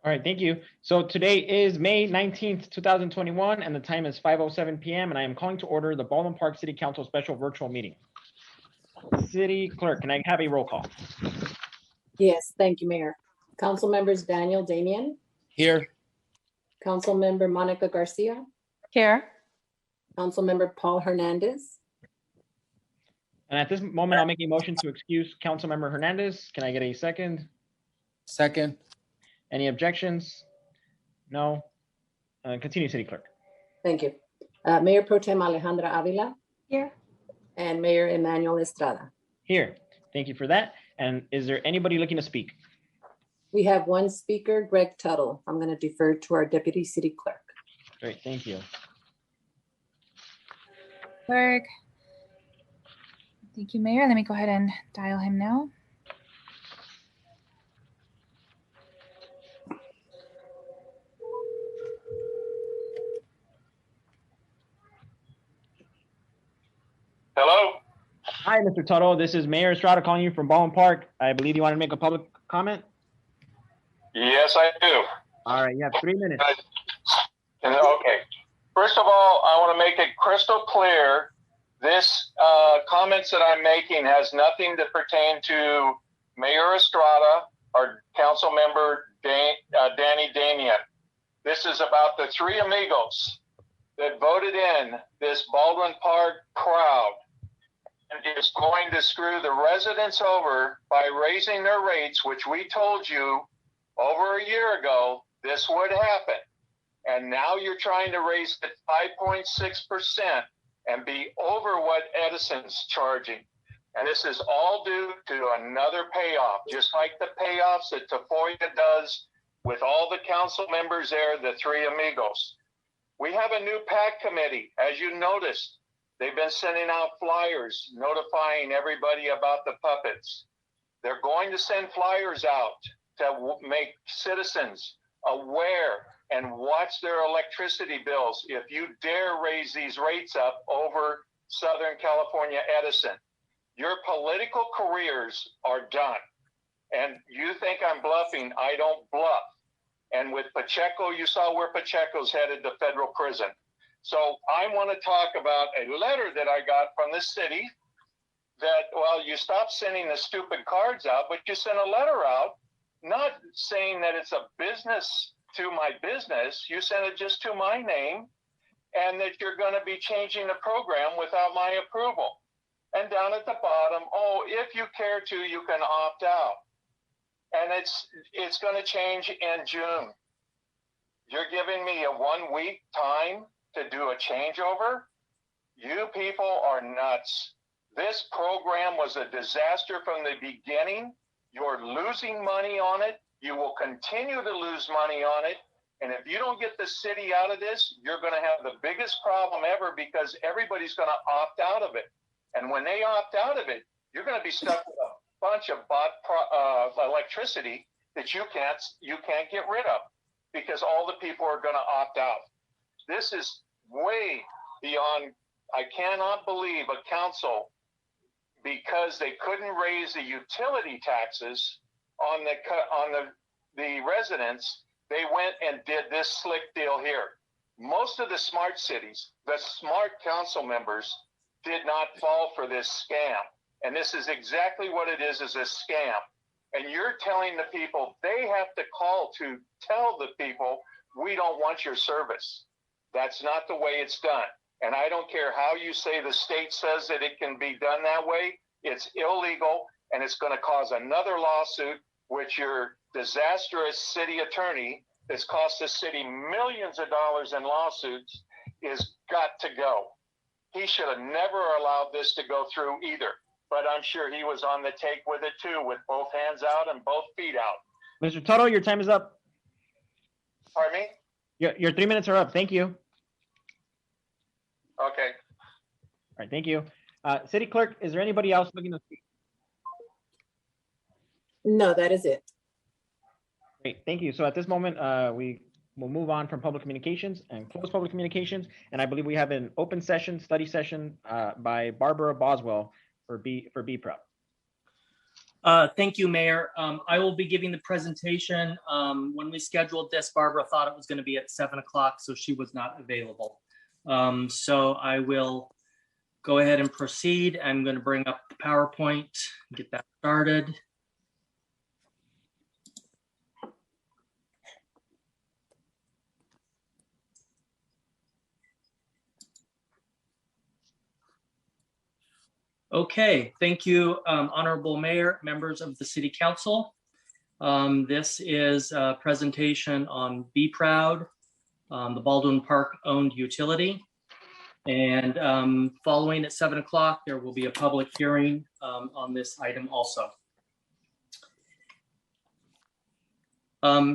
All right, thank you. So today is May 19th, 2021, and the time is 5:07 p.m. And I am calling to order the Baldwin Park City Council special virtual meeting. City Clerk, can I have a roll call? Yes, thank you, Mayor. Council members Daniel Damian, Here. Council member Monica Garcia, Here. Council member Paul Hernandez, And at this moment, I'll make a motion to excuse Councilmember Hernandez. Can I get a second? Second. Any objections? No. Continue, City Clerk. thank you. Mayor Pro Tem Alejandra Avila Here. and Mayor Emmanuel Estrada. Here. Thank you for that. And is there anybody looking to speak? We have one speaker, Greg Tuttle. I'm going to defer to our Deputy City Clerk. Great, thank you. Clerk. Thank you, Mayor. Let me go ahead and dial him now. Hello? Hi, Mr. Tuttle. This is Mayor Estrada calling you from Baldwin Park. I believe you want to make a public comment? Yes, I do. All right, you have 3 minutes. Okay. First of all, I want to make it crystal clear. This comments that I'm making has nothing to pertain to Mayor Estrada or Council Member Danny Damian. This is about the three amigos that voted in this Baldwin Park crowd and is going to screw the residents over by raising their rates, which we told you over a year ago this would happen. And now you're trying to raise it 5.6% and be over what Edison's charging. And this is all due to another payoff, just like the payoffs that Tafoya does with all the council members there, the three amigos. We have a new PAC committee. As you noticed, they've been sending out flyers notifying everybody about the puppets. They're going to send flyers out to make citizens aware and watch their electricity bills if you dare raise these rates up over Southern California Edison. Your political careers are done. And you think I'm bluffing, I don't bluff. And with Pacheco, you saw where Pacheco's headed to federal prison. So I want to talk about a letter that I got from the city that, well, you stopped sending the stupid cards out, but you sent a letter out, not saying that it's a business to my business. You sent it just to my name, and that you're going to be changing the program without my approval. And down at the bottom, oh, if you care to, you can opt out. And it's going to change in June. You're giving me a 1 week time to do a changeover? You people are nuts. This program was a disaster from the beginning. You're losing money on it. You will continue to lose money on it. And if you don't get the city out of this, you're going to have the biggest problem ever because everybody's going to opt out of it. And when they opt out of it, you're going to be stuck with a bunch of bought electricity that you can't get rid of because all the people are going to opt out. This is way beyond. I cannot believe a council, because they couldn't raise the utility taxes on the residents, they went and did this slick deal here. Most of the smart cities, the smart council members, did not fall for this scam. And this is exactly what it is a scam. And you're telling the people they have to call to tell the people, we don't want your service. That's not the way it's done. And I don't care how you say the state says that it can be done that way. It's illegal, and it's going to cause another lawsuit, which your disastrous city attorney that's cost the city millions of dollars in lawsuits is got to go. He should have never allowed this to go through either. But I'm sure he was on the take with it too, with both hands out and both feet out. Mr. Tuttle, your time is up. Pardon me? Your 3 minutes are up. Thank you. Okay. All right, thank you. City Clerk, is there anybody else looking to speak? No, that is it. Great, thank you. So at this moment, we will move on from public communications and close public communications. And I believe we have an open session, study session by Barbara Boswell for BPREP. Thank you, Mayor. I will be giving the presentation. When we scheduled this, Barbara thought it was going to be at 7 o'clock, so she was not available. So I will go ahead and proceed. I'm going to bring up the PowerPoint, get that started. Okay, thank you, Honorable Mayor, members of the City Council. This is a presentation on Be Proud, the Baldwin Park owned utility. And following at 7 o'clock, there will be a public hearing on this item also.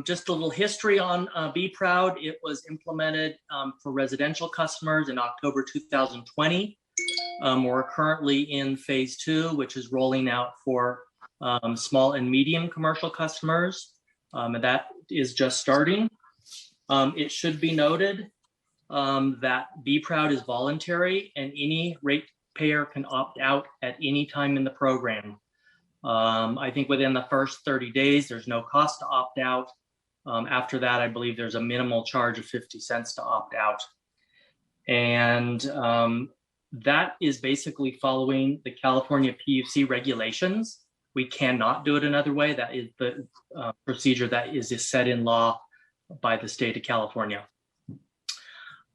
Just a little history on Be Proud. It was implemented for residential customers in October 2020. We're currently in phase 2, which is rolling out for small and medium commercial customers. And that is just starting. It should be noted that Be Proud is voluntary and any ratepayer can opt out at any time in the program. I think within the first 30 days, there's no cost to opt out. After that, I believe there's a minimal charge of 50 cents to opt out. And that is basically following the California PUC regulations. We cannot do it another way. That is the procedure that is set in law by the state of California.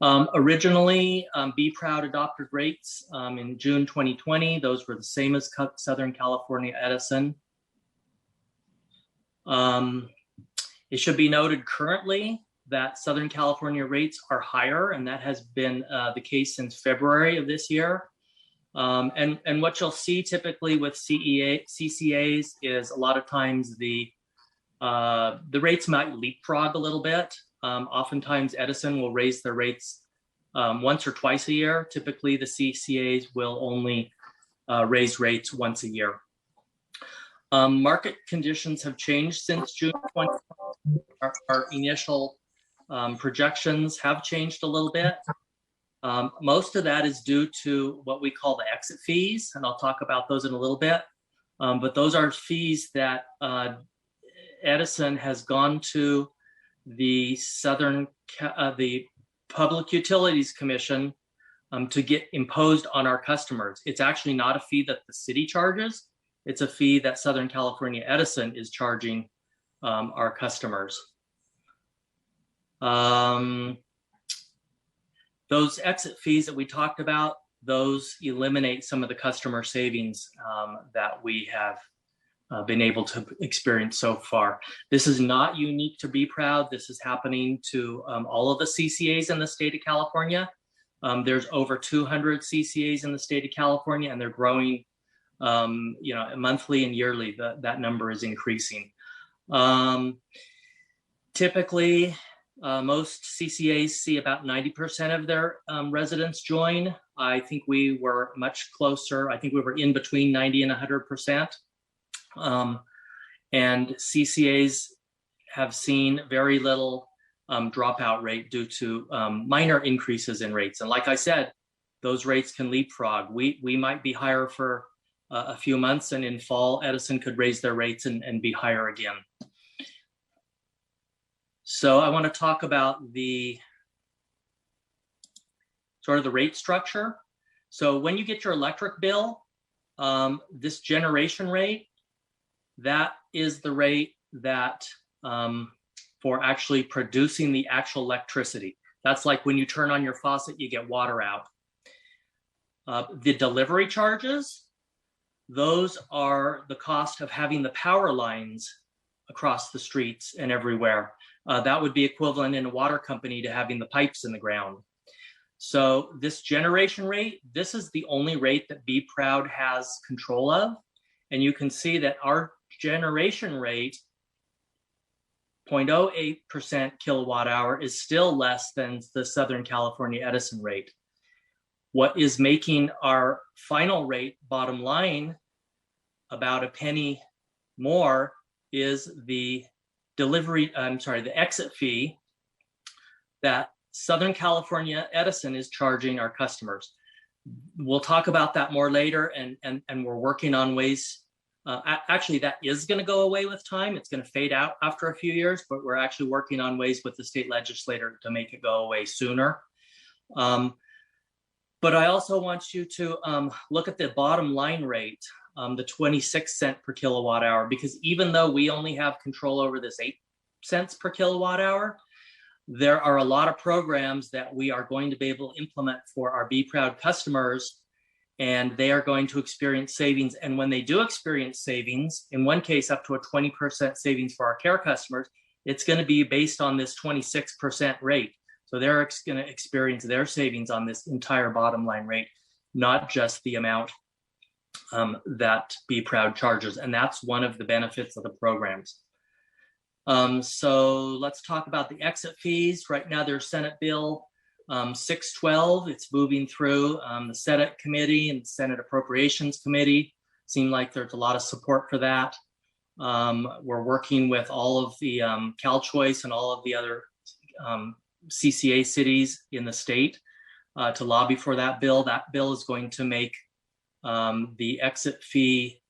Originally, Be Proud adopted rates in June 2020. Those were the same as Southern California Edison. It should be noted currently that Southern California rates are higher, and that has been the case since February of this year. And what you'll see typically with CCAs is a lot of times the rates might leapfrog a little bit. Oftentimes Edison will raise their rates once or twice a year. Typically the CCAs will only raise rates once a year. Market conditions have changed since June 2020. Our initial projections have changed a little bit. Most of that is due to what we call the exit fees, and I'll talk about those in a little bit. But those are fees that Edison has gone to the the Public Utilities Commission to get imposed on our customers. It's actually not a fee that the city charges. It's a fee that Southern California Edison is charging our customers. Those exit fees that we talked about, those eliminate some of the customer savings that we have been able to experience so far. This is not unique to Be Proud. This is happening to all of the CCAs in the state of California. There's over 200 CCAs in the state of California, and they're growing monthly and yearly. That number is increasing. Typically, most CCAs see about 90% of their residents join. I think we were much closer. I think we were in between 90 and 100%. And CCAs have seen very little dropout rate due to minor increases in rates. And like I said, those rates can leapfrog. We might be higher for a few months, and in fall, Edison could raise their rates and be higher again. So I want to talk about the sort of the rate structure. So when you get your electric bill, this generation rate, that is the rate that for actually producing the actual electricity. That's like when you turn on your faucet, you get water out. The delivery charges, those are the cost of having the power lines across the streets and everywhere. That would be equivalent in a water company to having the pipes in the ground. So this generation rate, this is the only rate that Be Proud has control of. And you can see that our generation rate, 0.08% kilowatt hour, is still less than the Southern California Edison rate. What is making our final rate bottom line about a penny more is the the exit fee that Southern California Edison is charging our customers. We'll talk about that more later, and we're working on ways Actually, that is going to go away with time. It's going to fade out after a few years, but we're actually working on ways with the state legislator to make it go away sooner. But I also want you to look at the bottom line rate, the 26 cent per kilowatt hour, because even though we only have control over this 8 cents per kilowatt hour, there are a lot of programs that we are going to be able to implement for our Be Proud customers, and they are going to experience savings. And when they do experience savings, in one case, up to a 20% savings for our care customers, it's going to be based on this 26% rate. So they're going to experience their savings on this entire bottom line rate, not just the amount that Be Proud charges. And that's one of the benefits of the programs. So let's talk about the exit fees. Right now, there's Senate Bill 612. It's moving through the Senate committee and the Senate Appropriations Committee. Seems like there's a lot of support for that. We're working with all of the CalChoice and all of the other CCA cities in the state to lobby for that bill. That bill is going to make the exit fee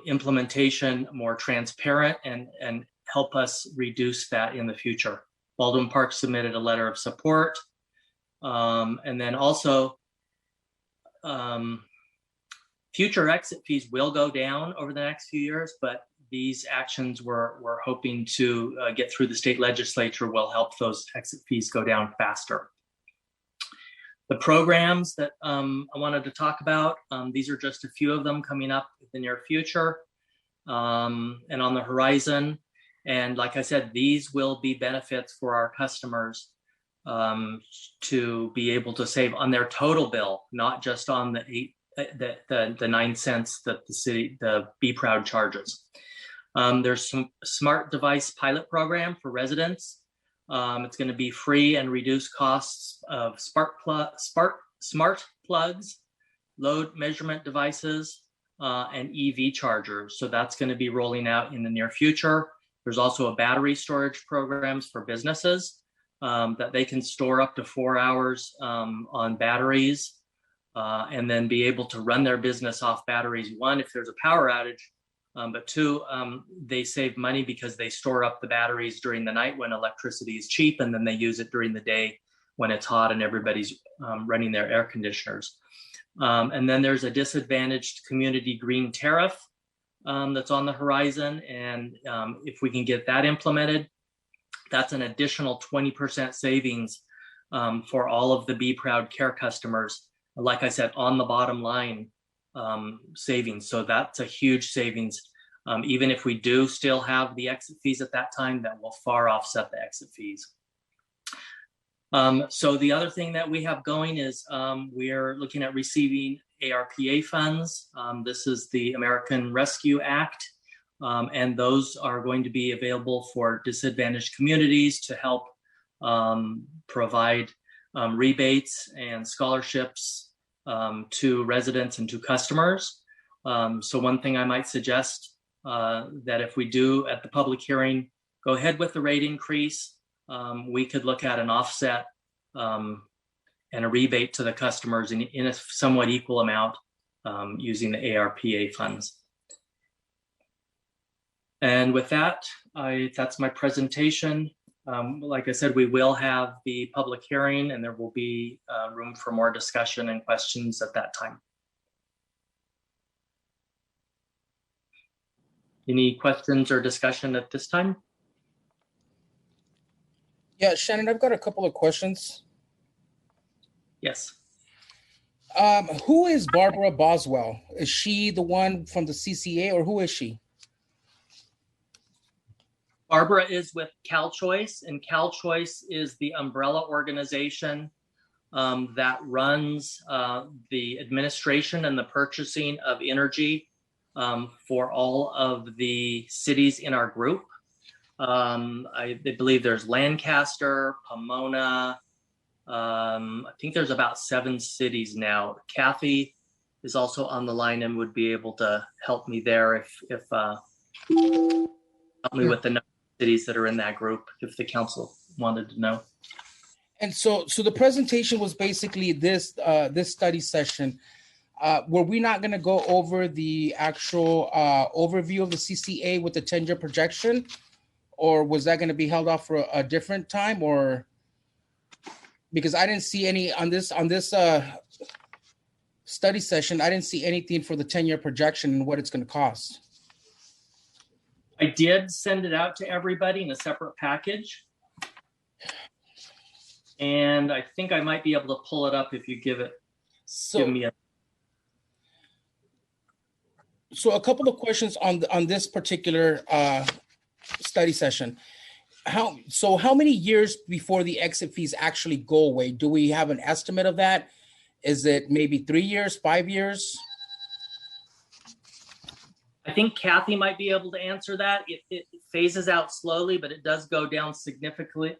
implementation more transparent and help us reduce that in the future. Baldwin Park submitted a letter of support. And then also, future exit fees will go down over the next few years, but these actions we're hoping to get through the state legislature will help those exit fees go down faster. The programs that I wanted to talk about, these are just a few of them coming up in the near future and on the horizon. And like I said, these will be benefits for our customers to be able to save on their total bill, not just on the 9 cents that the Be Proud charges. There's some smart device pilot program for residents. It's going to be free and reduce costs of smart plugs, load measurement devices, and EV chargers. So that's going to be rolling out in the near future. There's also a battery storage programs for businesses that they can store up to 4 hours on batteries and then be able to run their business off batteries. One, if there's a power outage, but two, they save money because they store up the batteries during the night when electricity is cheap, and then they use it during the day when it's hot and everybody's running their air conditioners. And then there's a disadvantaged community green tariff that's on the horizon. And if we can get that implemented, that's an additional 20% savings for all of the Be Proud care customers. Like I said, on the bottom line savings. So that's a huge savings. Even if we do still have the exit fees at that time, that will far offset the exit fees. So the other thing that we have going is we're looking at receiving ARPA funds. This is the American Rescue Act, and those are going to be available for disadvantaged communities to help provide rebates and scholarships to residents and to customers. So one thing I might suggest that if we do at the public hearing, go ahead with the rate increase, we could look at an offset and a rebate to the customers in a somewhat equal amount using the ARPA funds. And with that, that's my presentation. Like I said, we will have the public hearing and there will be room for more discussion and questions at that time. Any questions or discussion at this time? Yeah, Shannon, I've got a couple of questions. Yes. Who is Barbara Boswell? Is she the one from the CCA, or who is she? Barbara is with CalChoice, and CalChoice is the umbrella organization that runs the administration and the purchasing of energy for all of the cities in our group. I believe there's Lancaster, Pomona. I think there's about 7 cities now. Kathy is also on the line and would be able to help me there if help me with the number of cities that are in that group if the council wanted to know. And so the presentation was basically this study session. Were we not going to go over the actual overview of the CCA with the 10-year projection? Or was that going to be held off for a different time? Or because I didn't see any on this study session, I didn't see anything for the 10-year projection and what it's going to cost. I did send it out to everybody in a separate package. And I think I might be able to pull it up if you give me a. So a couple of questions on this particular study session. How many years before the exit fees actually go away? Do we have an estimate of that? Is it maybe 3 years, 5 years? I think Kathy might be able to answer that. It phases out slowly, but it does go down significantly,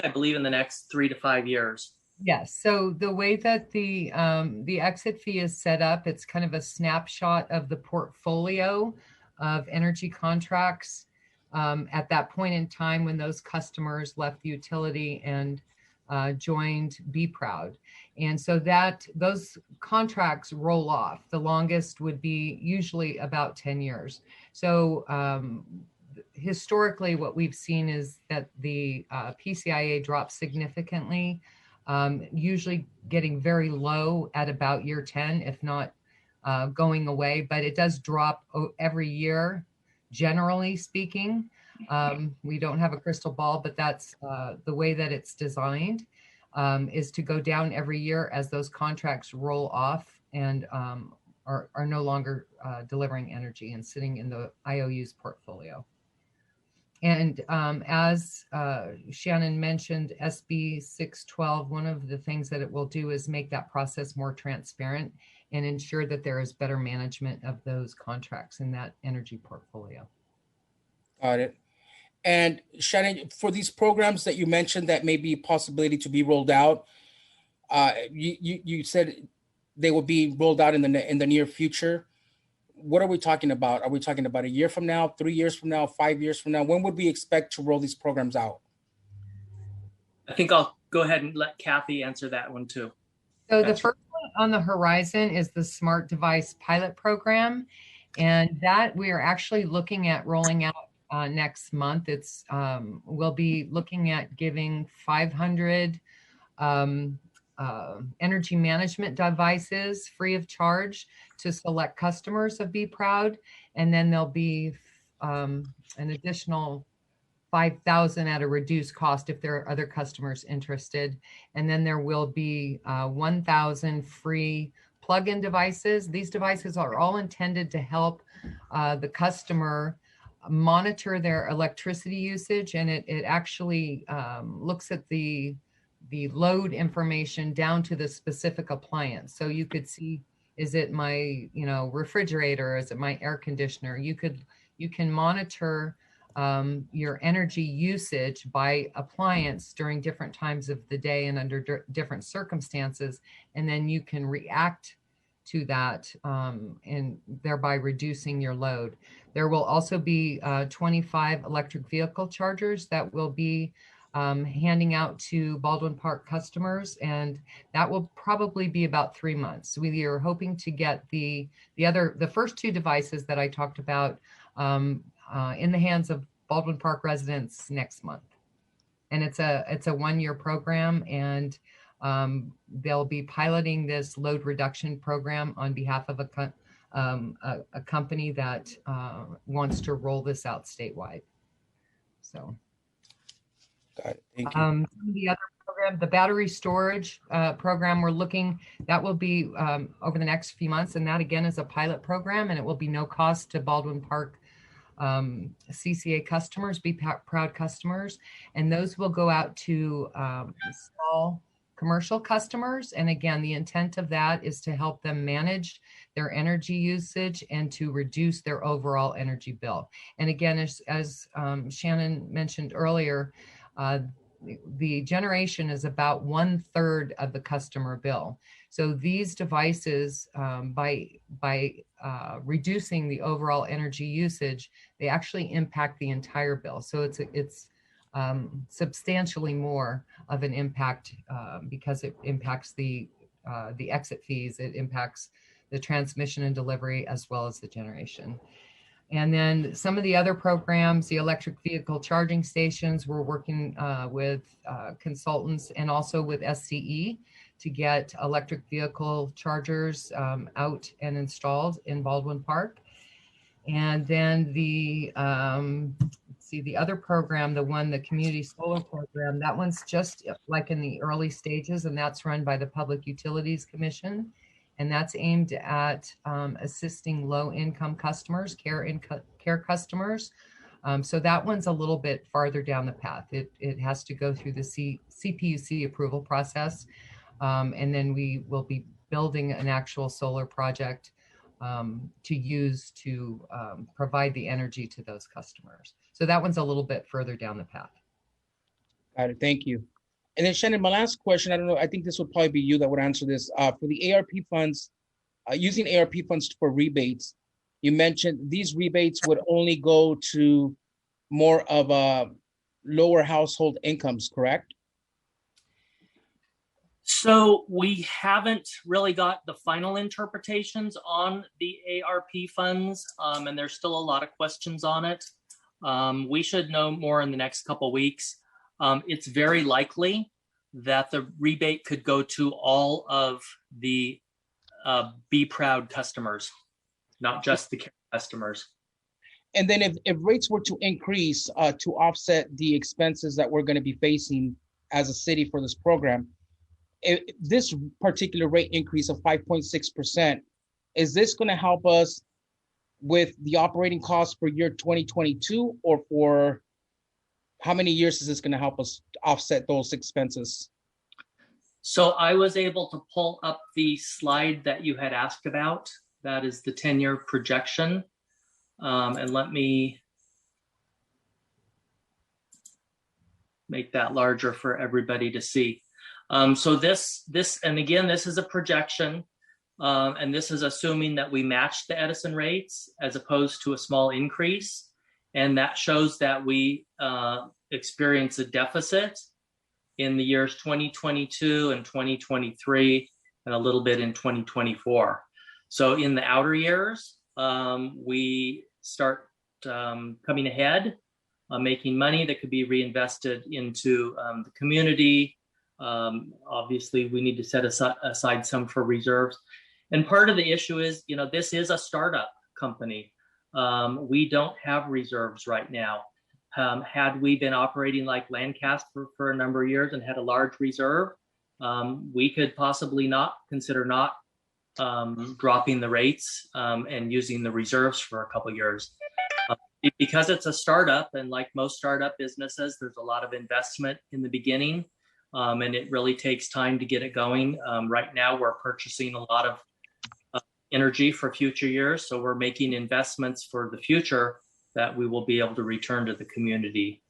I believe, in the next 3 to 5 years. Yes. So the way that the exit fee is set up, it's kind of a snapshot of the portfolio of energy contracts at that point in time when those customers left the utility and joined Be Proud. And so that those contracts roll off. The longest would be usually about 10 years. So historically, what we've seen is that the PCIA drops significantly, usually getting very low at about year 10, if not going away, but it does drop every year, generally speaking. We don't have a crystal ball, but that's the way that it's designed, is to go down every year as those contracts roll off and are no longer delivering energy and sitting in the IOU's portfolio. And as Shannon mentioned, SB 612, one of the things that it will do is make that process more transparent and ensure that there is better management of those contracts in that energy portfolio. Got it. And Shannon, for these programs that you mentioned that may be a possibility to be rolled out, you said they will be rolled out in the near future. What are we talking about? Are we talking about a year from now, 3 years from now, 5 years from now? When would we expect to roll these programs out? I think I'll go ahead and let Kathy answer that one too. So the first one on the horizon is the Smart Device Pilot Program. And that we are actually looking at rolling out next month. It's we'll be looking at giving 500 energy management devices free of charge to select customers of Be Proud. And then there'll be an additional 5,000 at a reduced cost if there are other customers interested. And then there will be 1,000 free plug-in devices. These devices are all intended to help the customer monitor their electricity usage, and it actually looks at the load information down to the specific appliance. So you could see, is it my refrigerator? Is it my air conditioner? You can monitor your energy usage by appliance during different times of the day and under different circumstances, and then you can react to that and thereby reducing your load. There will also be 25 electric vehicle chargers that will be handing out to Baldwin Park customers, and that will probably be about 3 months. We are hoping to get the first two devices that I talked about in the hands of Baldwin Park residents next month. And it's a 1-year program, and they'll be piloting this load reduction program on behalf of a company that wants to roll this out statewide. So, got it. Thank you. The other program, the battery storage program, we're looking, that will be over the next few months, and that again is a pilot program, and it will be no cost to Baldwin Park CCA customers, Be Proud customers, and those will go out to small commercial customers. And again, the intent of that is to help them manage their energy usage and to reduce their overall energy bill. And again, as Shannon mentioned earlier, the generation is about 1/3 of the customer bill. So these devices, by reducing the overall energy usage, they actually impact the entire bill. So it's substantially more of an impact because it impacts the the exit fees. It impacts the transmission and delivery as well as the generation. And then some of the other programs, the electric vehicle charging stations, we're working with consultants and also with SCE to get electric vehicle chargers out and installed in Baldwin Park. And then the, let's see, the other program, the community solar program, that one's just like in the early stages, and that's run by the Public Utilities Commission. And that's aimed at assisting low-income customers, care customers. So that one's a little bit farther down the path. It has to go through the CPUC approval process. And then we will be building an actual solar project to use to provide the energy to those customers. So that one's a little bit further down the path. Got it. Thank you. And then Shannon, my last question, I don't know, I think this would probably be you that would answer this. For the ARP funds, using ARP funds for rebates, you mentioned these rebates would only go to more of a lower household incomes, correct? So we haven't really got the final interpretations on the ARP funds, and there's still a lot of questions on it. We should know more in the next couple of weeks. It's very likely that the rebate could go to all of the Be Proud customers, not just the care customers. And then if rates were to increase to offset the expenses that we're going to be facing as a city for this program, this particular rate increase of 5.6%, is this going to help us with the operating costs for year 2022, or for how many years is this going to help us offset those expenses? So I was able to pull up the slide that you had asked about. That is the 10-year projection. And let me make that larger for everybody to see. So this, and again, this is a projection, and this is assuming that we match the Edison rates as opposed to a small increase. And that shows that we experience a deficit in the years 2022 and 2023, and a little bit in 2024. So in the outer years, we start coming ahead, making money that could be reinvested into the community. Obviously, we need to set aside some for reserves. And part of the issue is, this is a startup company. We don't have reserves right now. Had we been operating like Lancaster for a number of years and had a large reserve, we could possibly not consider not dropping the rates and using the reserves for a couple of years. Because it's a startup, and like most startup businesses, there's a lot of investment in the beginning, and it really takes time to get it going. Right now, we're purchasing a lot of energy for future years, so we're making investments for the future that we will be able to return to the community.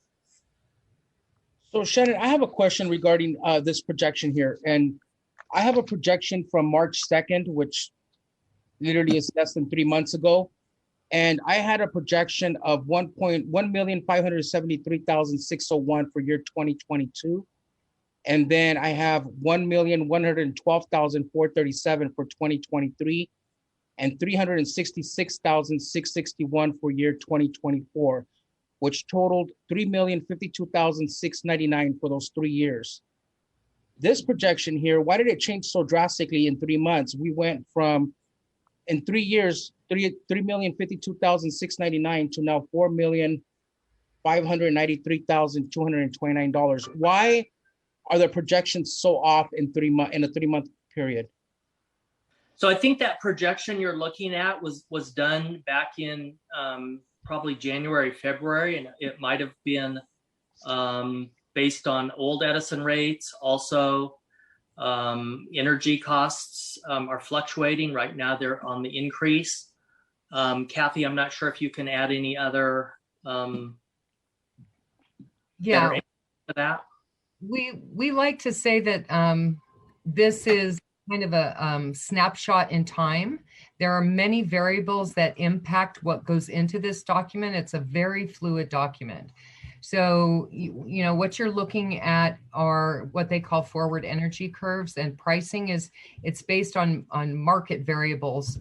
So Shannon, I have a question regarding this projection here. And I have a projection from March 2nd, which literally is less than 3 months ago. And I had a projection of 1,573,601 for year 2022. And then I have 1,112,437 for 2023. And 366,661 for year 2024, which totaled 3,052,699 for those 3 years. This projection here, why did it change so drastically in 3 months? We went from, in 3 years, 3,052,699 to now $4,593,229. Why are the projections so off in a 3 month period? So I think that projection you're looking at was done back in probably January, February, and it might have been based on old Edison rates. Also, energy costs are fluctuating. Right now, they're on the increase. Kathy, I'm not sure if you can add any other Yeah, to that. we like to say that this is kind of a snapshot in time. There are many variables that impact what goes into this document. It's a very fluid document. So, you know, what you're looking at are what they call forward energy curves, and pricing it's based on market variables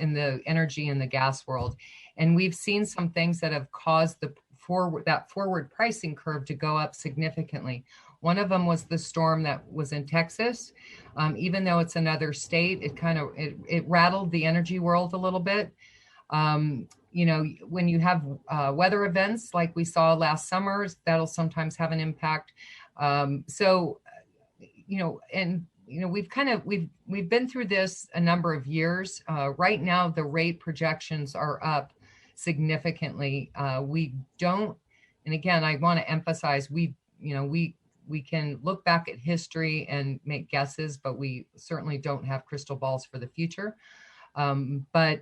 in the energy and the gas world. And we've seen some things that have caused that forward pricing curve to go up significantly. One of them was the storm that was in Texas. Even though it's another state, it rattled the energy world a little bit. You know, when you have weather events like we saw last summer, that'll sometimes have an impact. So, you know, and you know, we've been through this a number of years. Right now, the rate projections are up significantly. We don't, and again, I want to emphasize, we can look back at history and make guesses, but we certainly don't have crystal balls for the future. But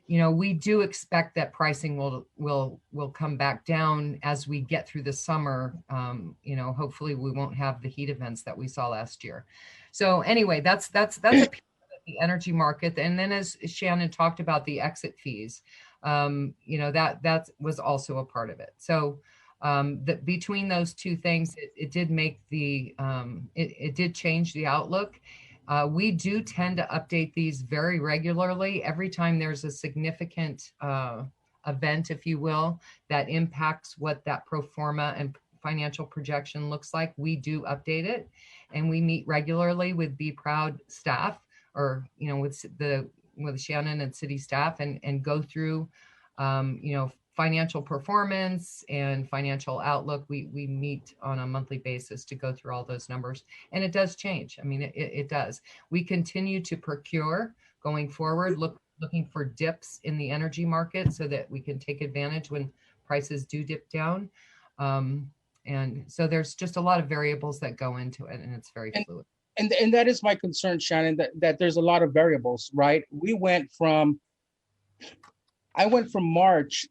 you know, we do expect that pricing will come back down as we get through the summer. You know, hopefully we won't have the heat events that we saw last year. So anyway, that's a piece of the energy market. And then as Shannon talked about the exit fees, you know, that was also a part of it. So between those two things, it did make it did change the outlook. We do tend to update these very regularly. Every time there's a significant event, if you will, that impacts what that pro forma and financial projection looks like, we do update it. And we meet regularly with Be Proud staff, or, you know, with Shannon and city staff, and go through, you know, financial performance and financial outlook. We meet on a monthly basis to go through all those numbers, and it does change. I mean, it does. We continue to procure going forward, looking for dips in the energy market so that we can take advantage when prices do dip down. And so there's just a lot of variables that go into it, and it's very fluid. And that is my concern, Shannon, that there's a lot of variables, right? I went from March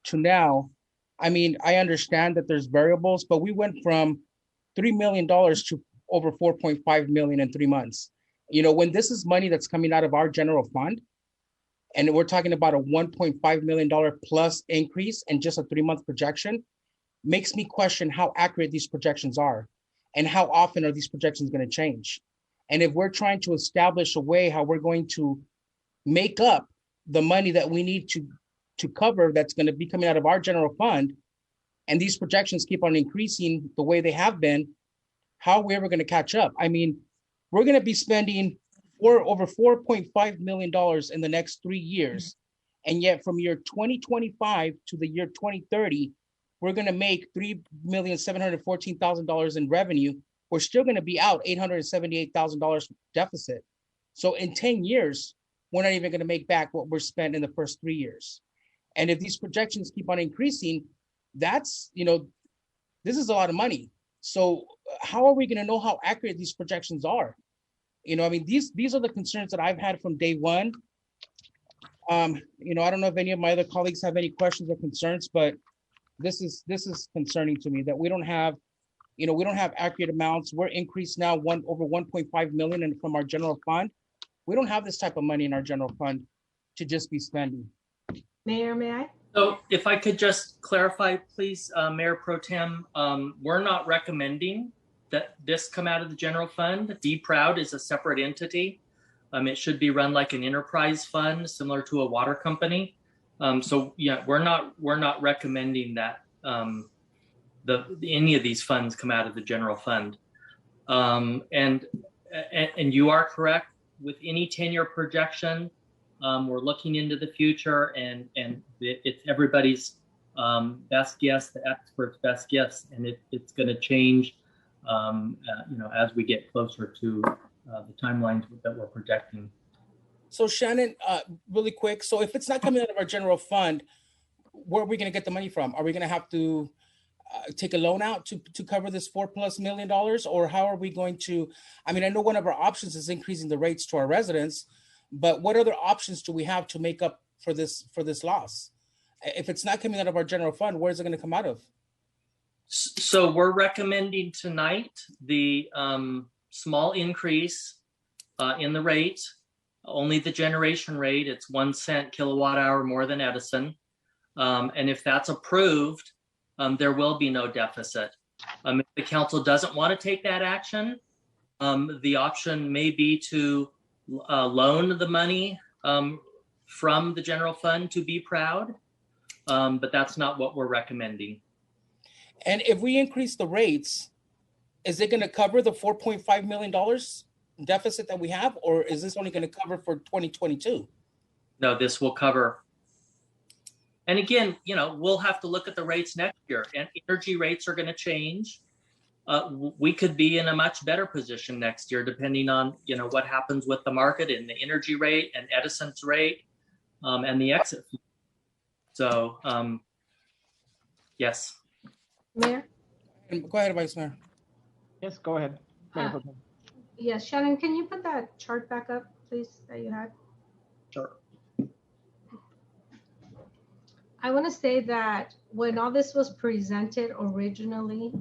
to now. I mean, I understand that there's variables, but we went from $3 million to over 4.5 million in 3 months. You know, when this is money that's coming out of our general fund, and we're talking about a $1.5 million plus increase in just a 3-month projection, makes me question how accurate these projections are and how often are these projections going to change. And if we're trying to establish a way how we're going to make up the money that we need to cover that's going to be coming out of our general fund, and these projections keep on increasing the way they have been, how are we ever going to catch up? I mean, we're going to be spending over $4.5 million in the next 3 years. And yet from year 2025 to the year 2030, we're going to make $3,714,000 in revenue. We're still going to be out $878,000 deficit. So in 10 years, we're not even going to make back what we're spent in the first 3 years. And if these projections keep on increasing, that's, you know, this is a lot of money. So how are we going to know how accurate these projections are? You know, I mean, these are the concerns that I've had from day one. You know, I don't know if any of my other colleagues have any questions or concerns, but this is concerning to me that we don't have, you know, we don't have accurate amounts. We're increased now over 1.5 million from our general fund. We don't have this type of money in our general fund to just be spending. Mayor, may I? So if I could just clarify, please, Mayor Pro Tem, we're not recommending that this come out of the general fund. Be Proud is a separate entity. It should be run like an enterprise fund, similar to a water company. So yeah, we're not recommending that any of these funds come out of the general fund. And you are correct, with any 10-year projection, we're looking into the future, and it's everybody's best guess, the expert's best guess, and it's going to change, you know, as we get closer to the timelines that we're projecting. So Shannon, really quick. So if it's not coming out of our general fund, where are we going to get the money from? Are we going to have to take a loan out to cover this $4+ million, or how are we going to? I mean, I know one of our options is increasing the rates to our residents, but what other options do we have to make up for this loss? If it's not coming out of our general fund, where is it going to come out of? So we're recommending tonight the small increase in the rate, only the generation rate. It's 1 cent kilowatt hour more than Edison. And if that's approved, there will be no deficit. If the council doesn't want to take that action, the option may be to loan the money from the general fund to Be Proud, but that's not what we're recommending. And if we increase the rates, is it going to cover the $4.5 million deficit that we have, or is this only going to cover for 2022? No, this will cover. And again, we'll have to look at the rates next year, and energy rates are going to change. We could be in a much better position next year, depending on, what happens with the market and the energy rate and Edison's rate and the exit fee. So, yes. Mayor? Go ahead, Vice Mayor. Yes, go ahead. Mayor Pro Tem. Yes, Shannon, can you put that chart back up, please, that you had? Sure. I want to say that when all this was presented originally,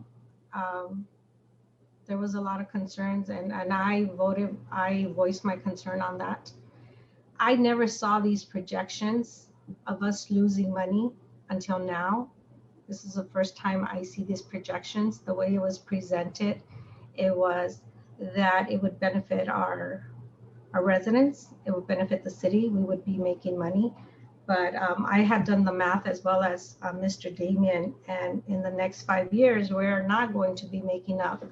there was a lot of concerns, and I voiced my concern on that. I never saw these projections of us losing money until now. This is the first time I see these projections. The way it was presented, it was that it would benefit our residents, it would benefit the city, we would be making money. But I have done the math as well as Mr. Damian, and in the next 5 years, we're not going to be making up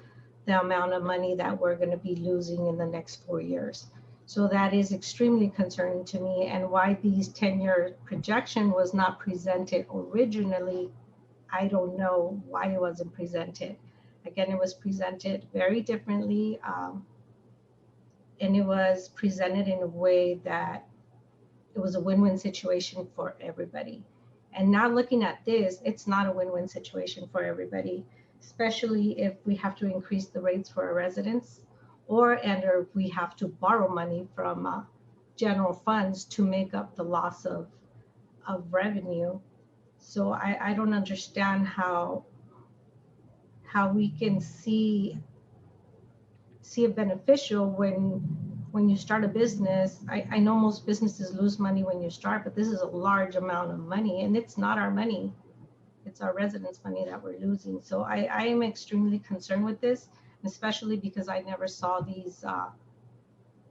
the amount of money that we're going to be losing in the next 4 years. So that is extremely concerning to me, and why these 10-year projection was not presented originally, I don't know why it wasn't presented. Again, it was presented very differently, and it was presented in a way that it was a win-win situation for everybody. And now looking at this, it's not a win-win situation for everybody, especially if we have to increase the rates for our residents, or if we have to borrow money from general funds to make up the loss of revenue. So I don't understand how we can see it beneficial when you start a business. I know most businesses lose money when you start, but this is a large amount of money, and it's not our money. It's our residents' money that we're losing. So I am extremely concerned with this, especially because I never saw these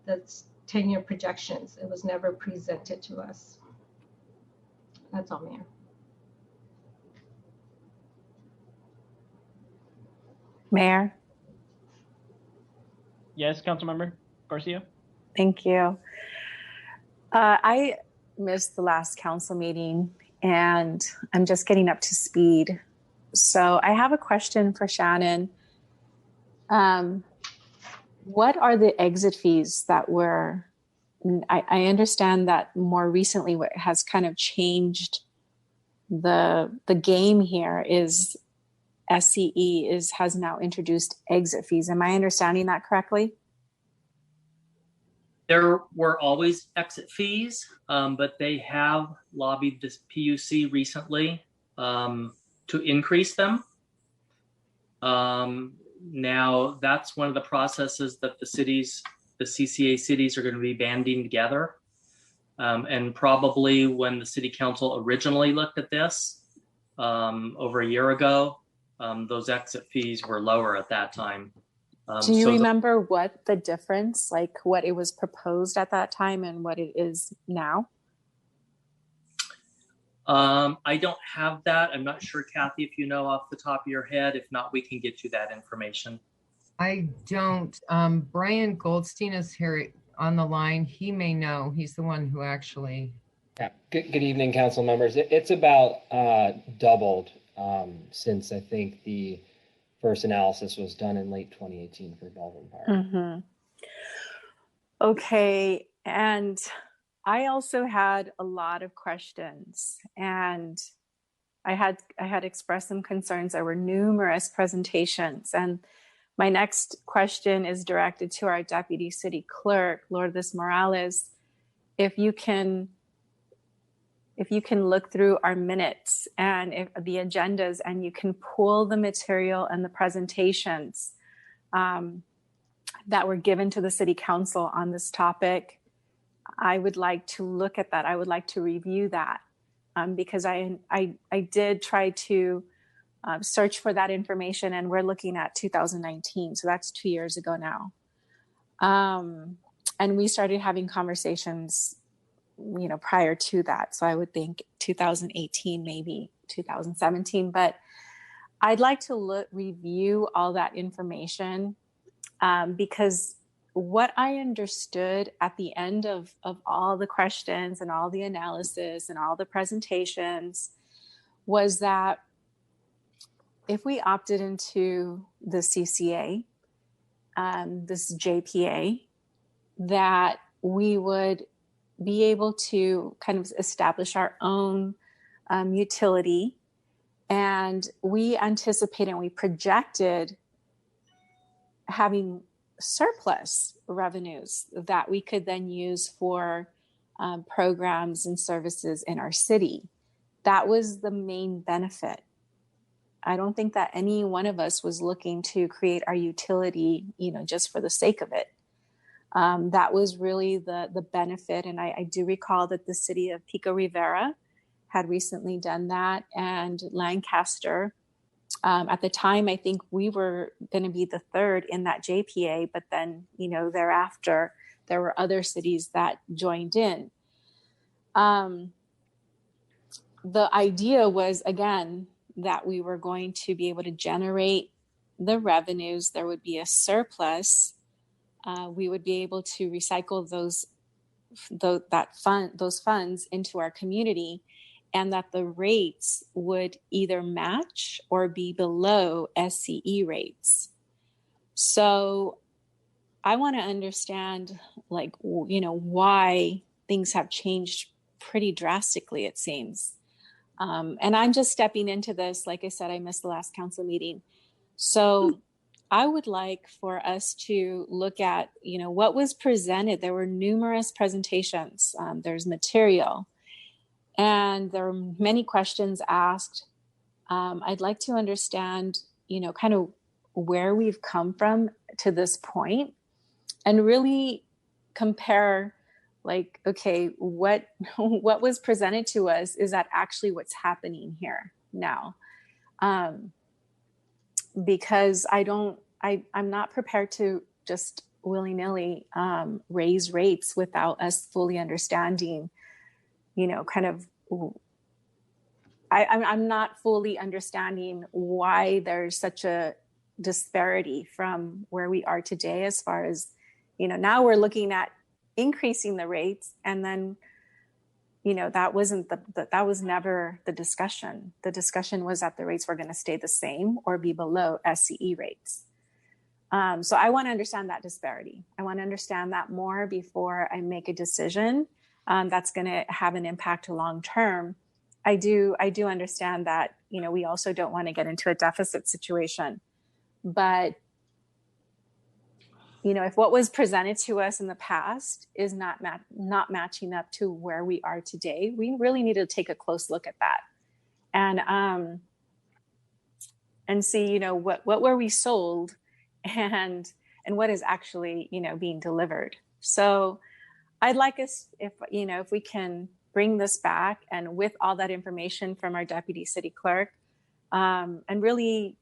that's 10-year projections. It was never presented to us. That's all, Mayor. Mayor, Yes, Councilmember Garcia. thank you. I missed the last council meeting and I'm just getting up to speed. So I have a question for Shannon. What are the exit fees that I understand that more recently what has kind of changed the game here is SCE has now introduced exit fees. Am I understanding that correctly? There were always exit fees, but they have lobbied this PUC recently to increase them. Now, that's one of the processes that the CCA cities are going to be banding together. And probably when the city council originally looked at this over a year ago, those exit fees were lower at that time. Do you remember what the difference, like what it was proposed at that time and what it is now? I don't have that. I'm not sure, Kathy, if you know off the top of your head. If not, we can get you that information. I don't. Brian Goldstein is here on the line. He may know. He's the one who actually. Yeah. Good evening, council members. It's about doubled since I think the first analysis was done in late 2018 for Baldwin Park. Mm-hmm. Okay, and I also had a lot of questions, and I had expressed some concerns. There were numerous presentations, and my next question is directed to our Deputy City Clerk, Lourdes Morales. If you can look through our minutes and the agendas, and you can pull the material and the presentations that were given to the City Council on this topic, I would like to look at that. I would like to review that because I did try to search for that information, and we're looking at 2019. So that's 2 years ago now. And we started having conversations, prior to that. So I would think 2018, maybe 2017, but I'd like to review all that information, because what I understood at the end of all the questions and all the analysis and all the presentations was that if we opted into the CCA, this JPA, that we would be able to kind of establish our own utility. And we anticipated and we projected having surplus revenues that we could then use for programs and services in our city. That was the main benefit. I don't think that any one of us was looking to create our utility, just for the sake of it. That was really the benefit. And I do recall that the city of Pico Rivera had recently done that, and Lancaster. At the time, I think we were going to be the third in that JPA, but then, thereafter, there were other cities that joined in. The idea was, again, that we were going to be able to generate the revenues. There would be a surplus. We would be able to recycle those funds into our community, and that the rates would either match or be below SCE rates. So I want to understand, why things have changed pretty drastically, it seems. And I'm just stepping into this. Like I said, I missed the last council meeting. So I would like for us to look at, what was presented. There were numerous presentations. There's material. And there were many questions asked. I'd like to understand, kind of where we've come from to this point, and really compare, okay, what was presented to us, is that actually what's happening here now? Because I'm not prepared to just willy-nilly raise rates without us fully understanding, I'm not fully understanding why there's such a disparity from where we are today, as far as, now we're looking at increasing the rates, and then, that was never the discussion. The discussion was that the rates were going to stay the same or be below SCE rates. So I want to understand that disparity. I want to understand that more before I make a decision that's going to have an impact long term. I do understand that, we also don't want to get into a deficit situation, but if what was presented to us in the past is not matching up to where we are today, we really need to take a close look at that, and see, what were we sold, and what is actually, being delivered. So I'd like us, if we can bring this back, and with all that information from our deputy city clerk, and really,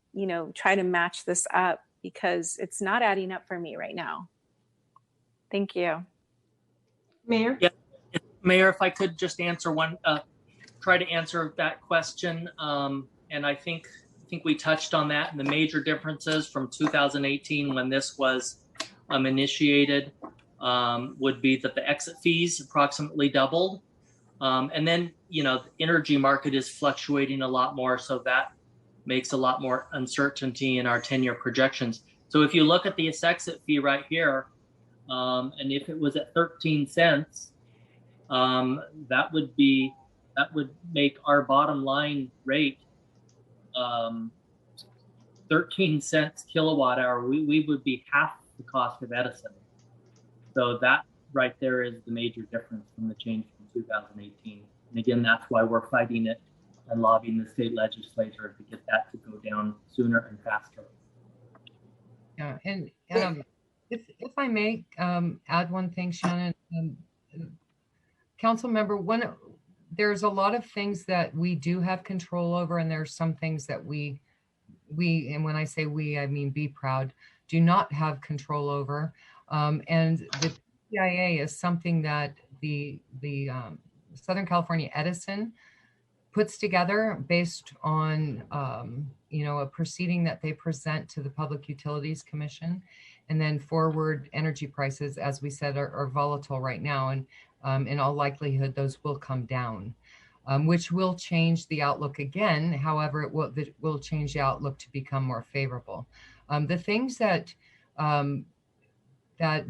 try to match this up, because it's not adding up for me right now. Thank you. Mayor? Yeah, Mayor, if I could just answer try to answer that question. And I think we touched on that, and the major differences from 2018, when this was initiated, would be that the exit fees approximately doubled. And then, the energy market is fluctuating a lot more, so that makes a lot more uncertainty in our 10-year projections. So if you look at the exit fee right here, and if it was at 13 cents, that would make our bottom line rate 13 cents kilowatt hour. We would be half the cost of Edison. So that right there is the major difference from the change from 2018. And again, that's why we're fighting it and lobbying the state legislature to get that to go down sooner and faster. Yeah, and if I may add one thing, Shannon, council member, there's a lot of things that we do have control over, and there's some things that we we, and when I say we, I mean Be Proud, do not have control over. And the PIA is something that the Southern California Edison puts together based on a proceeding that they present to the Public Utilities Commission. And then forward energy prices, as we said, are volatile right now, and in all likelihood those will come down, which will change the outlook again. However, it will change the outlook to become more favorable. The things that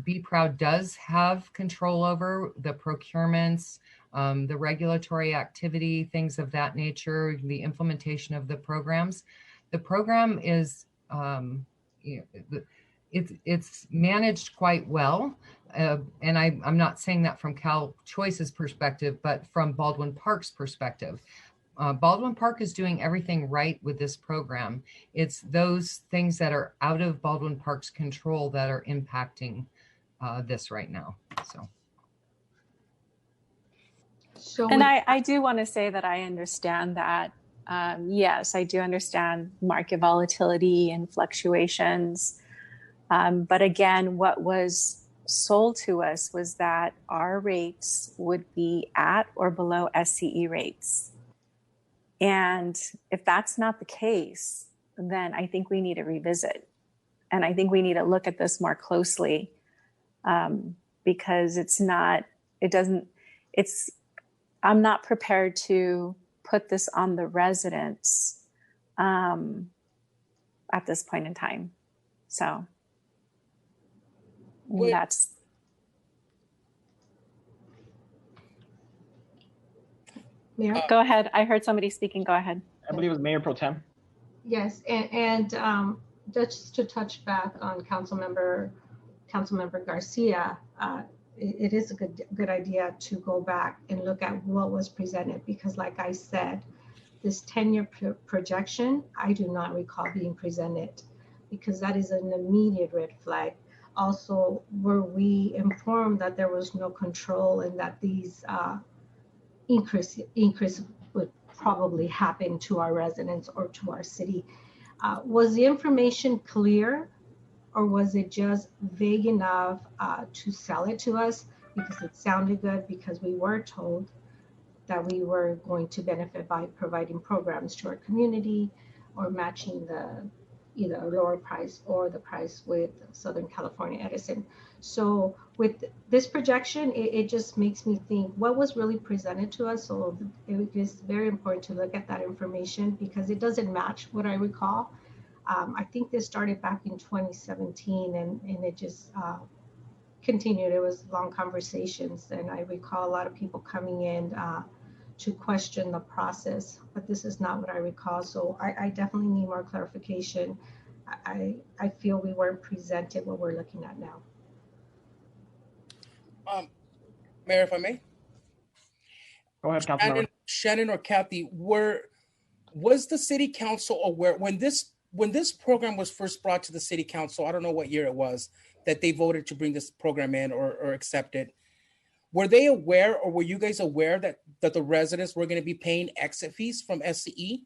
Be Proud does have control over, the procurements, the regulatory activity, things of that nature, the implementation of the programs. The program is, it's managed quite well. And I'm not saying that from Cal Choice's perspective, but from Baldwin Park's perspective. Baldwin Park is doing everything right with this program. It's those things that are out of Baldwin Park's control that are impacting this right now. And I do want to say that I understand that. Yes, I do understand market volatility and fluctuations. But again, what was sold to us was that our rates would be at or below SCE rates. And if that's not the case, then I think we need to revisit. And I think we need to look at this more closely, because I'm not prepared to put this on the residents at this point in time. So that's. Mayor? Go ahead. I heard somebody speaking. Go ahead. I believe it was Mayor Pro Tem. Yes, and just to touch back on Councilmember Garcia, it is a good idea to go back and look at what was presented, because like I said, this 10-year projection, I do not recall being presented, because that is an immediate red flag. Also, were we informed that there was no control and that these increase would probably happen to our residents or to our city? Was the information clear, or was it just vague enough to sell it to us because it sounded good, because we were told that we were going to benefit by providing programs to our community or matching either a lower price or the price with Southern California Edison? So with this projection, it just makes me think what was really presented to us. So it is very important to look at that information, because it doesn't match what I recall. I think this started back in 2017 and it just continued. It was long conversations, and I recall a lot of people coming in to question the process, but this is not what I recall. So I definitely need more clarification. I feel we weren't presented what we're looking at now. Mayor, if I may. Go ahead, Councilmember. Shannon or Kathy, was the city council aware when this program was first brought to the city council? I don't know what year it was that they voted to bring this program in or accept it. Were they aware, or were you guys aware that the residents were going to be paying exit fees from SCE?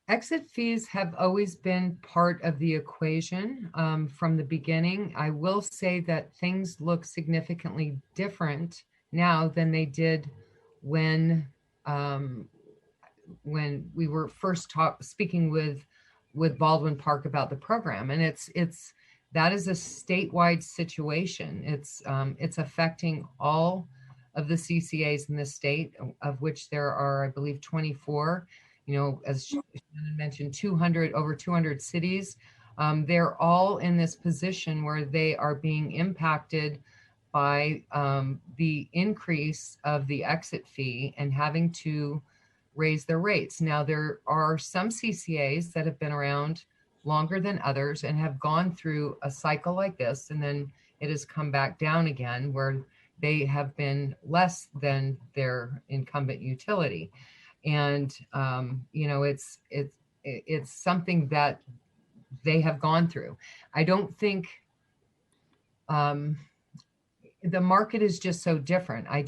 Exit fees have always been part of the equation from the beginning. I will say that things look significantly different now than they did when we were first speaking with Baldwin Park about the program. And that is a statewide situation. It's affecting all of the CCAs in the state, of which there are, I believe, 24. As Shannon mentioned, over 200 cities. They're all in this position where they are being impacted by the increase of the exit fee and having to raise their rates. Now, there are some CCAs that have been around longer than others and have gone through a cycle like this, and then it has come back down again where they have been less than their incumbent utility. And it's something that they have gone through. I don't think the market is just so different. I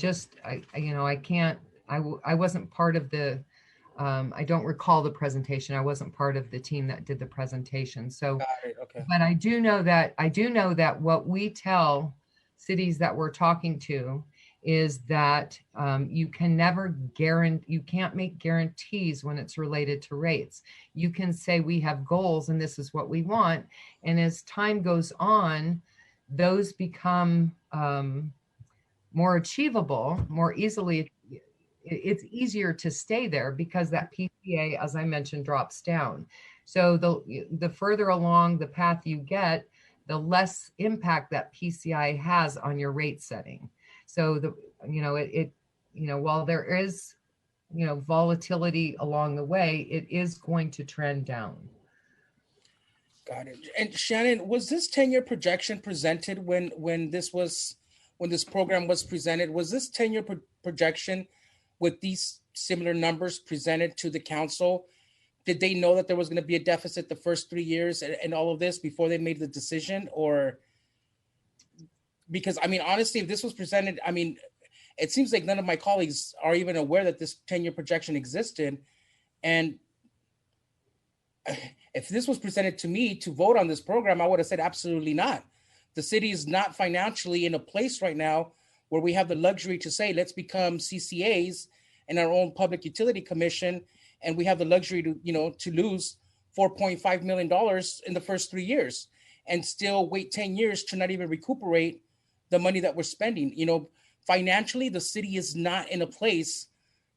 wasn't part of the I don't recall the presentation. I wasn't part of the team that did the presentation. So, Got it. Okay. but I do know that what we tell cities that we're talking to is that you can never guarantee, you can't make guarantees when it's related to rates. You can say we have goals and this is what we want. And as time goes on, those become more achievable, more easily. It's easier to stay there because that PCA, as I mentioned, drops down. So the further along the path you get, the less impact that PCI has on your rate setting. So while there is, volatility along the way, it is going to trend down. Got it. And Shannon, was this 10-year projection presented when this program was presented? Was this 10-year projection with these similar numbers presented to the council? Did they know that there was going to be a deficit the first 3 years and all of this before they made the decision? Or because, I mean, honestly, if this was presented, I mean, it seems like none of my colleagues are even aware that this 10-year projection existed. And if this was presented to me to vote on this program, I would have said absolutely not. The city is not financially in a place right now where we have the luxury to say, let's become CCAs in our own public utility commission. And we have the luxury to lose $4.5 million in the first 3 years and still wait 10 years to not even recuperate the money that we're spending. Financially, the city is not in a place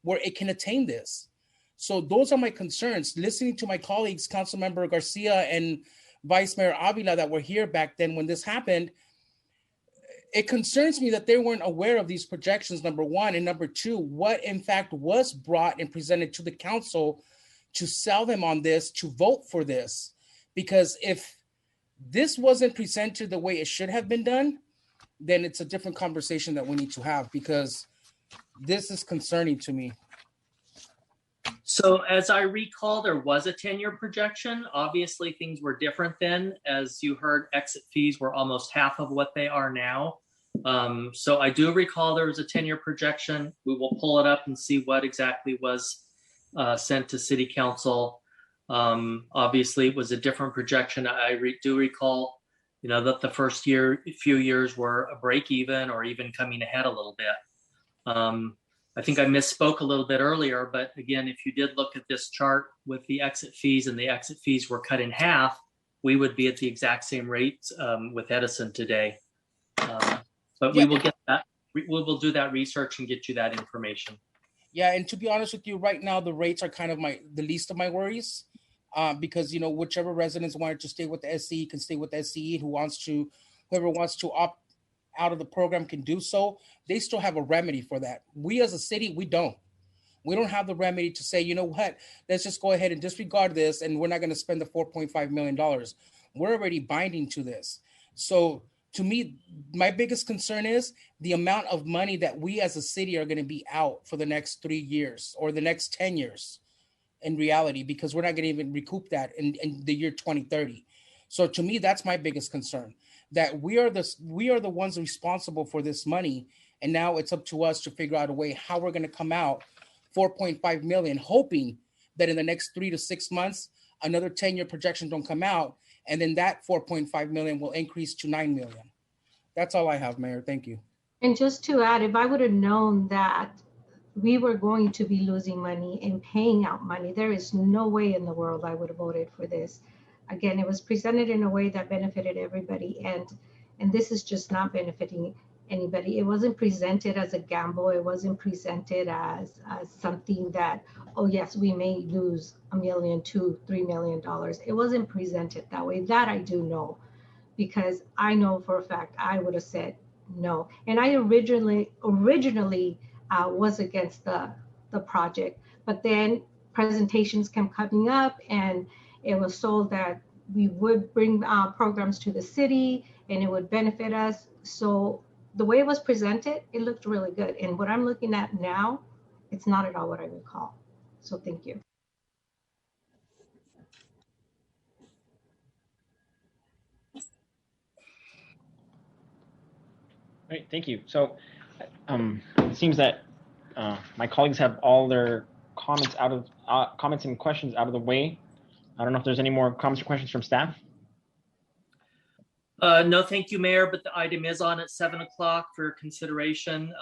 where it can attain this. So those are my concerns. Listening to my colleagues, Councilmember Garcia and Vice Mayor Avila, that were here back then when this happened, it concerns me that they weren't aware of these projections, number one. And number two, what in fact was brought and presented to the council to sell them on this, to vote for this. Because if this wasn't presented the way it should have been done, then it's a different conversation that we need to have, because this is concerning to me. So as I recall, there was a 10-year projection. Obviously, things were different then. As you heard, exit fees were almost half of what they are now. So I do recall there was a 10-year projection. We will pull it up and see what exactly was sent to City Council. Obviously, it was a different projection. I do recall, that the first few years were a break even or even coming ahead a little bit. I think I misspoke a little bit earlier, but again, if you did look at this chart with the exit fees and the exit fees were cut in half, we would be at the exact same rates with Edison today. But we will get that. We will do that research and get you that information. Yeah, and to be honest with you, right now the rates are kind of the least of my worries, because whichever residents wanted to stay with the SCE can stay with the SCE. Whoever wants to opt out of the program can do so. They still have a remedy for that. We as a city, we don't have the remedy to say, you know what, let's just go ahead and disregard this and we're not going to spend the $4.5 million. We're already binding to this. So to me, my biggest concern is the amount of money that we as a city are going to be out for the next 3 years or the next 10 years in reality, because we're not going to even recoup that in the year 2030. So to me, that's my biggest concern, that we are the ones responsible for this money. And now it's up to us to figure out a way how we're going to come out 4.5 million, hoping that in the next 3 to 6 months, another 10-year projection don't come out. And then that 4.5 million will increase to 9 million. That's all I have, Mayor. Thank you. And just to add, if I would have known that we were going to be losing money and paying out money, there is no way in the world I would have voted for this. Again, it was presented in a way that benefited everybody, and this is just not benefiting anybody. It wasn't presented as a gamble. It wasn't presented as something that, oh yes, we may lose $1 million, $2, $3 million. It wasn't presented that way. That I do know, because I know for a fact I would have said no. And I originally was against the project, but then presentations kept coming up, and it was sold that we would bring programs to the city and it would benefit us. So the way it was presented, it looked really good. And what I'm looking at now, it's not at all what I recall. So thank you. All right, thank you. So it seems that my colleagues have all their comments comments and questions out of the way. I don't know if there's any more comments or questions from staff. No, thank you, Mayor, but the item is on at 7 o'clock for consideration.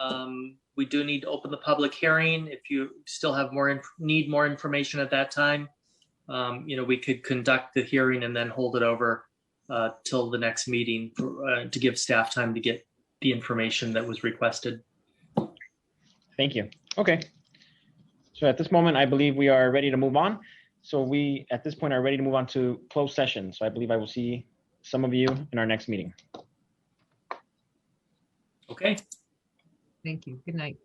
We do need to open the public hearing. If you still have need more information at that time, we could conduct the hearing and then hold it over till the next meeting to give staff time to get the information that was requested. Thank you. Okay. So at this moment, I believe we are ready to move on. So we, at this point, are ready to move on to closed session. So I believe I will see some of you in our next meeting. Okay. Thank you. Good night.